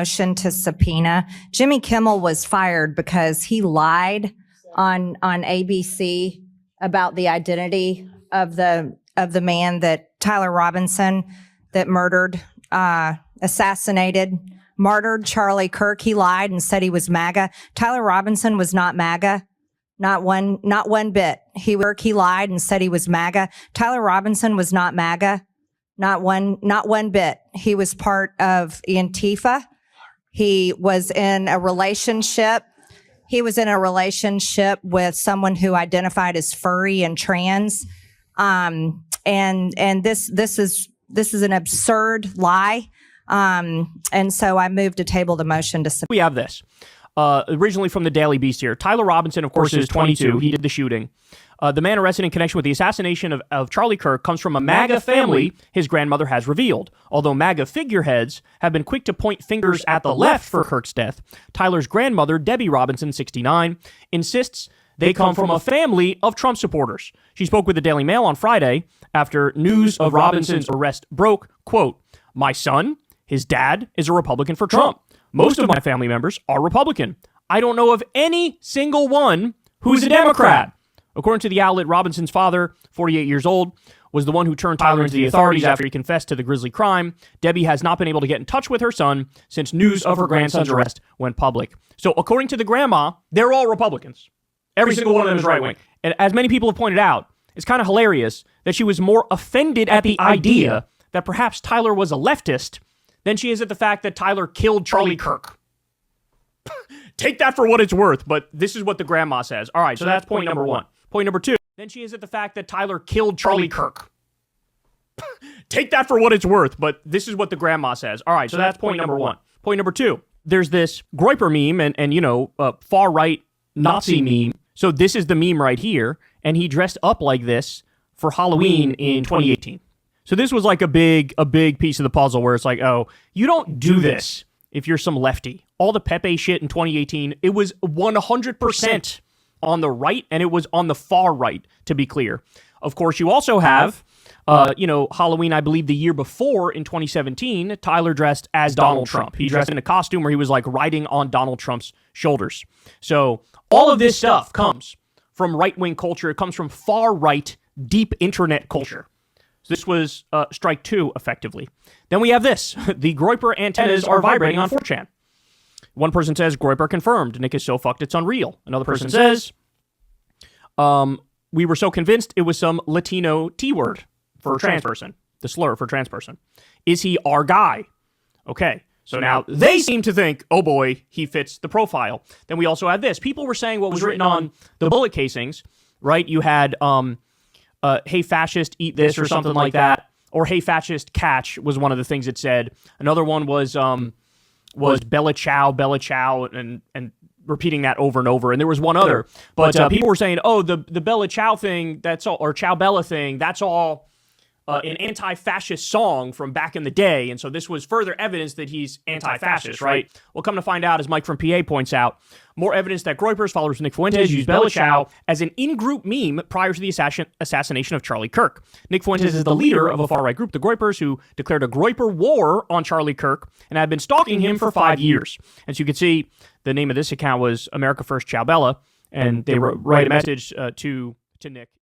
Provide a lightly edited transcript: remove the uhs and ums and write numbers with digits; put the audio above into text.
motion to subpoena. Jimmy Kimmel was fired because he lied on ABC about the identity of the man that Tyler Robinson that martyred Charlie Kirk. He lied and said he was MAGA. Tyler Robinson was not MAGA. Not one bit. He lied and said he was MAGA. Tyler Robinson was not MAGA. Not one bit. He was part of Antifa. He was in a relationship. With someone who identified as furry and trans. And this is an absurd lie. And so I moved to table the motion to. We have this. Originally from the Daily Beast here. Tyler Robinson, of course, is 22. He did the shooting. The man arrested in connection with the assassination of Charlie Kirk comes from a MAGA family, his grandmother has revealed. Although MAGA figureheads have been quick to point fingers at the left for Kirk's death, Tyler's grandmother, Debbie Robinson, 69, insists they come from a family of Trump supporters. She spoke with the Daily Mail on Friday after news of Robinson's arrest broke. Quote, "My son, his dad, is a Republican for Trump. Most of my family members are Republican. I don't know of any single one who's a Democrat." According to the outlet, Robinson's father, 48 years old, was the one who turned Tyler into the authorities after he confessed to the grisly crime. Debbie has not been able to get in touch with her son since news of her grandson's arrest went public. So according to the grandma, they're all Republicans. Every single one of them is right-wing. And as many people have pointed out, it's kind of hilarious that she was more offended at the idea that perhaps Tyler was a leftist than she is at the fact that Tyler killed Charlie Kirk. Take that for what it's worth, but this is what the grandma says. All right, so that's point number one. Point number two, then she is at the fact that Tyler killed Charlie Kirk. Take that for what it's worth, but this is what the grandma says. All right, so that's point number one. Point number two, there's this Groyper meme and far-right Nazi meme. So this is the meme right here, and he dressed up like this for Halloween in 2018. So this was like a big piece of the puzzle where it's like, oh, you don't do this if you're some lefty. All the Pepe shit in 2018, it was 100% on the right, and it was on the far right, to be clear. Of course, you also have, Halloween, I believe the year before in 2017, Tyler dressed as Donald Trump. He dressed in a costume where he was like riding on Donald Trump's shoulders. So all of this stuff comes from right-wing culture. It comes from far-right, deep internet culture. So this was strike two, effectively. Then we have this. The Groyper antennas are vibrating on 4chan. One person says, Groyper confirmed. Nick is so fucked it's unreal. Another person says, we were so convinced it was some Latino T-word for trans person. The slur for trans person. Is he our guy? Okay. So now they seem to think, oh boy, he fits the profile. Then we also had this. People were saying what was written on the bullet casings, right? You had, hey, fascist, eat this, or something like that. Or hey, fascist, catch was one of the things it said. Another one was Bella Ciao, and repeating that over and over. And there was one other. But people were saying, oh, the Bella Ciao thing, that's all, or Ciao Bella thing, that's all an anti-fascist song from back in the day. And so this was further evidence that he's anti-fascist, right? Well, come to find out, as Mike from PA points out, more evidence that Groyper's followers Nick Fuentes used Bella Ciao as an in-group meme prior to the assassination of Charlie Kirk. Nick Fuentes is the leader of a far-right group, the Groypers, who declared a Groyper war on Charlie Kirk and had been stalking him for 5 years. As you can see, the name of this account was America First Ciao Bella, and they wrote a message to Nick.